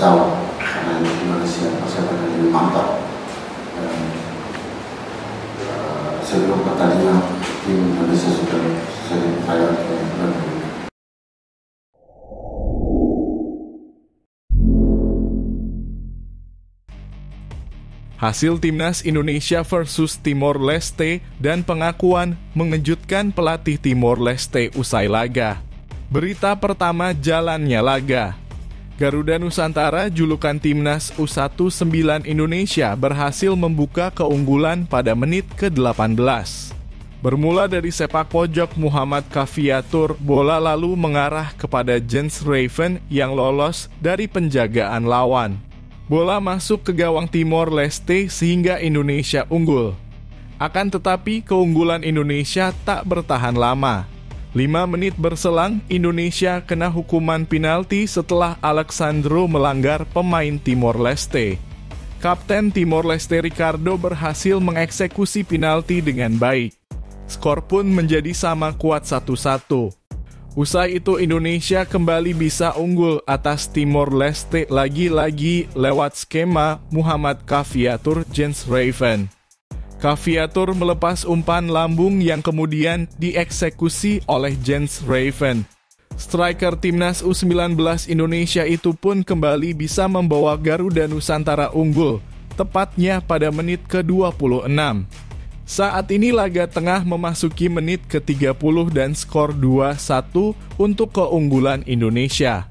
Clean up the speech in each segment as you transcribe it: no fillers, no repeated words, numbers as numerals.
risau karena Indonesia persiapannya lebih mantap. Dan sebelum pertandingan tim Indonesia sudah sering kayak Hasil Timnas Indonesia versus Timor Leste dan pengakuan mengejutkan pelatih Timor Leste usai laga. Berita pertama, jalannya laga. Garuda Nusantara, julukan Timnas U19 Indonesia, berhasil membuka keunggulan pada menit ke-18. Bermula dari sepak pojok Muhammad Kafiatur, bola lalu mengarah kepada Jens Raven yang lolos dari penjagaan lawan. Bola masuk ke gawang Timor Leste sehingga Indonesia unggul. Akan tetapi keunggulan Indonesia tak bertahan lama. 5 menit berselang, Indonesia kena hukuman penalti setelah Alexandro melanggar pemain Timor Leste. Kapten Timor Leste Ricardo berhasil mengeksekusi penalti dengan baik. Skor pun menjadi sama kuat 1-1. Usai itu Indonesia kembali bisa unggul atas Timor Leste lagi-lagi lewat skema Muhammad Kafiatur Jens Raven. Kafiatur melepas umpan lambung yang kemudian dieksekusi oleh Jens Raven. Striker Timnas U19 Indonesia itu pun kembali bisa membawa Garuda Nusantara unggul, tepatnya pada menit ke-26. Saat ini laga tengah memasuki menit ke-30 dan skor 2-1 untuk keunggulan Indonesia.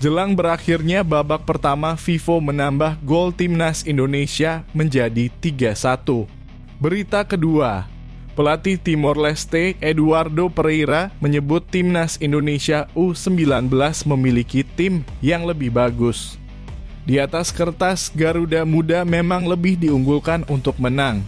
Jelang berakhirnya babak pertama, Vivo menambah gol Timnas Indonesia menjadi 3-1. Berita kedua, pelatih Timor Leste Eduardo Pereira menyebut Timnas Indonesia U19 memiliki tim yang lebih bagus. Di atas kertas, Garuda Muda memang lebih diunggulkan untuk menang.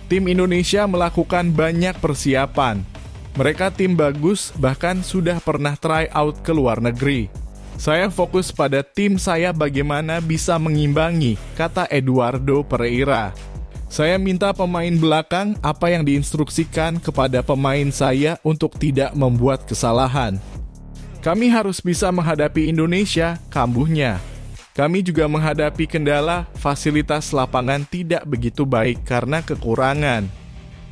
Tim Indonesia melakukan banyak persiapan. Mereka tim bagus, bahkan sudah pernah try out ke luar negeri. Saya fokus pada tim saya bagaimana bisa mengimbangi, kata Eduardo Pereira. Saya minta pemain belakang apa yang diinstruksikan kepada pemain saya untuk tidak membuat kesalahan. Kami harus bisa menghadapi Indonesia, kambuhnya. Kami juga menghadapi kendala fasilitas lapangan tidak begitu baik karena kekurangan.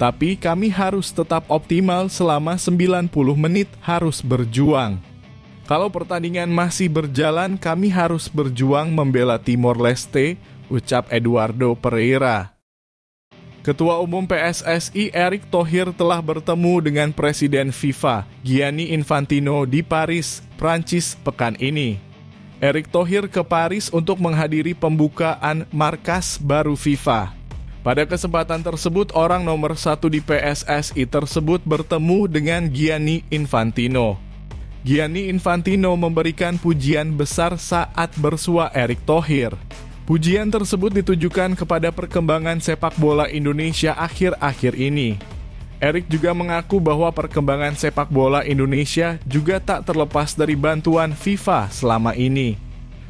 Tapi kami harus tetap optimal selama 90 menit harus berjuang. Kalau pertandingan masih berjalan, kami harus berjuang membela Timor Leste, ucap Eduardo Pereira. Ketua Umum PSSI Erick Thohir telah bertemu dengan Presiden FIFA, Gianni Infantino di Paris, Prancis pekan ini. Erick Thohir ke Paris untuk menghadiri pembukaan markas baru FIFA. Pada kesempatan tersebut, orang nomor 1 di PSSI tersebut bertemu dengan Gianni Infantino. Gianni Infantino memberikan pujian besar saat bersua Erick Thohir. Pujian tersebut ditujukan kepada perkembangan sepak bola Indonesia akhir-akhir ini. Erick juga mengaku bahwa perkembangan sepak bola Indonesia juga tak terlepas dari bantuan FIFA selama ini.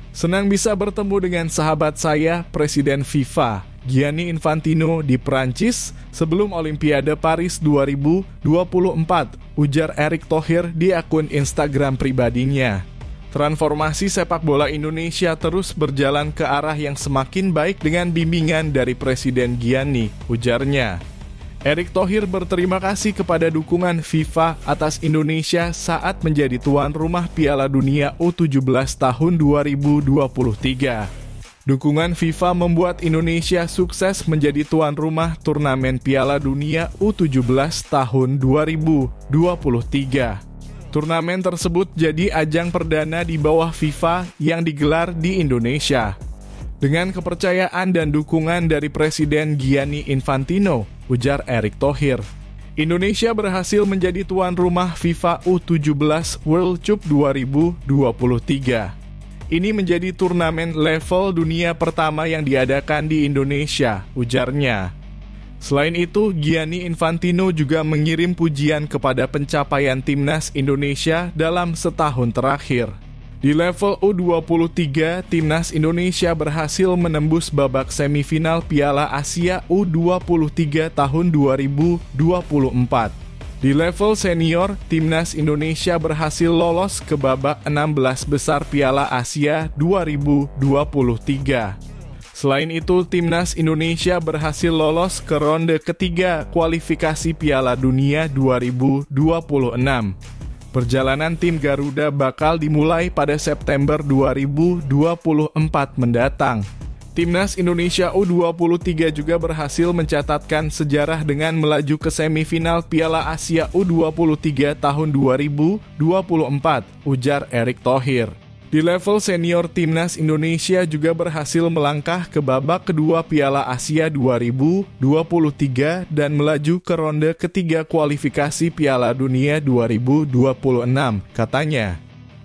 Senang bisa bertemu dengan sahabat saya, Presiden FIFA, Gianni Infantino di Prancis sebelum Olimpiade Paris 2024, ujar Erick Thohir di akun Instagram pribadinya. Transformasi sepak bola Indonesia terus berjalan ke arah yang semakin baik dengan bimbingan dari Presiden Gianni, ujarnya. Erick Thohir berterima kasih kepada dukungan FIFA atas Indonesia saat menjadi tuan rumah Piala Dunia U17 tahun 2023. Dukungan FIFA membuat Indonesia sukses menjadi tuan rumah turnamen Piala Dunia U17 tahun 2023. Turnamen tersebut jadi ajang perdana di bawah FIFA yang digelar di Indonesia. Dengan kepercayaan dan dukungan dari Presiden Gianni Infantino, ujar Erick Thohir, Indonesia berhasil menjadi tuan rumah FIFA U17 World Cup 2023. Ini menjadi turnamen level dunia pertama yang diadakan di Indonesia, ujarnya. Selain itu, Gianni Infantino juga mengirim pujian kepada pencapaian Timnas Indonesia dalam setahun terakhir. Di level U23, Timnas Indonesia berhasil menembus babak semifinal Piala Asia U23 tahun 2024. Di level senior, Timnas Indonesia berhasil lolos ke babak 16 besar Piala Asia 2023. Selain itu, Timnas Indonesia berhasil lolos ke ronde ketiga kualifikasi Piala Dunia 2026. Perjalanan tim Garuda bakal dimulai pada September 2024 mendatang. Timnas Indonesia U23 juga berhasil mencatatkan sejarah dengan melaju ke semifinal Piala Asia U23 tahun 2024, ujar Erick Thohir. Di level senior, Timnas Indonesia juga berhasil melangkah ke babak kedua Piala Asia 2023 dan melaju ke ronde ketiga kualifikasi Piala Dunia 2026, katanya.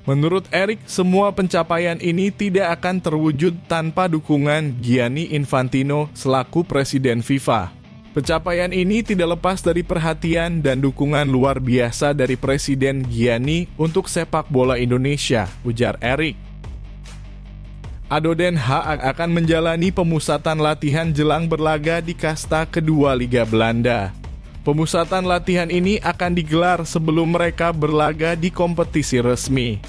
Menurut Erick, semua pencapaian ini tidak akan terwujud tanpa dukungan Gianni Infantino selaku Presiden FIFA. Pencapaian ini tidak lepas dari perhatian dan dukungan luar biasa dari Presiden Gianni untuk sepak bola Indonesia, ujar Erick. ADO Den Haag akan menjalani pemusatan latihan jelang berlaga di kasta kedua Liga Belanda. Pemusatan latihan ini akan digelar sebelum mereka berlaga di kompetisi resmi.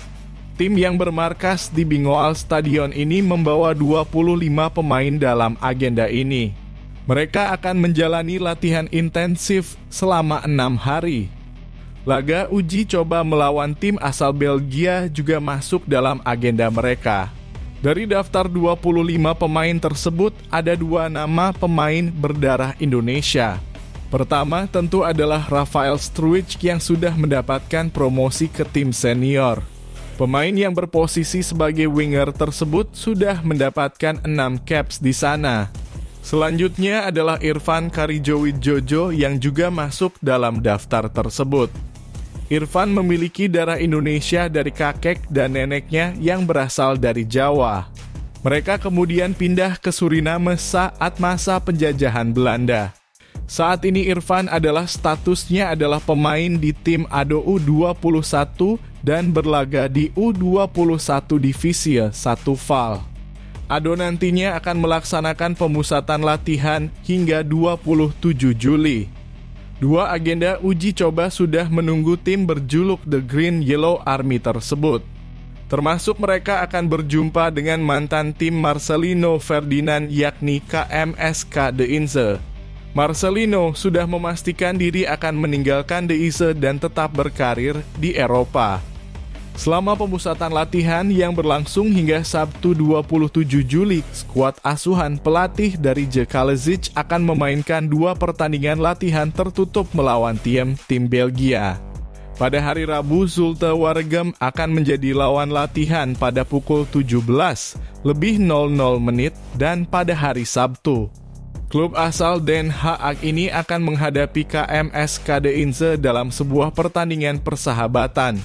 Tim yang bermarkas di Bingoal Stadion ini membawa 25 pemain dalam agenda ini. Mereka akan menjalani latihan intensif selama 6 hari. Laga uji coba melawan tim asal Belgia juga masuk dalam agenda mereka. Dari daftar 25 pemain tersebut, ada 2 nama pemain berdarah Indonesia. Pertama tentu adalah Rafael Struijk yang sudah mendapatkan promosi ke tim senior. Pemain yang berposisi sebagai winger tersebut sudah mendapatkan 6 caps di sana. Selanjutnya adalah Irfan Karijowijojo yang juga masuk dalam daftar tersebut. Irfan memiliki darah Indonesia dari kakek dan neneknya yang berasal dari Jawa. Mereka kemudian pindah ke Suriname saat masa penjajahan Belanda. Saat ini Irfan statusnya adalah pemain di tim ADO U21 dan berlaga di U21 Divisi 1 VAL. ADO nantinya akan melaksanakan pemusatan latihan hingga 27 Juli. 2 agenda uji coba sudah menunggu tim berjuluk The Green Yellow Army tersebut. Termasuk mereka akan berjumpa dengan mantan tim Marcelino Ferdinand yakni KMSK De Inze. Marcelino sudah memastikan diri akan meninggalkan De Inze dan tetap berkarir di Eropa. Selama pemusatan latihan yang berlangsung hingga Sabtu 27 Juli, skuad asuhan pelatih dari J. Kalezic akan memainkan 2 pertandingan latihan tertutup melawan tim Belgia. Pada hari Rabu, Zulte Waregem akan menjadi lawan latihan pada pukul 17:00 dan pada hari Sabtu. Klub asal Den Haag ini akan menghadapi KMSK De Inze dalam sebuah pertandingan persahabatan.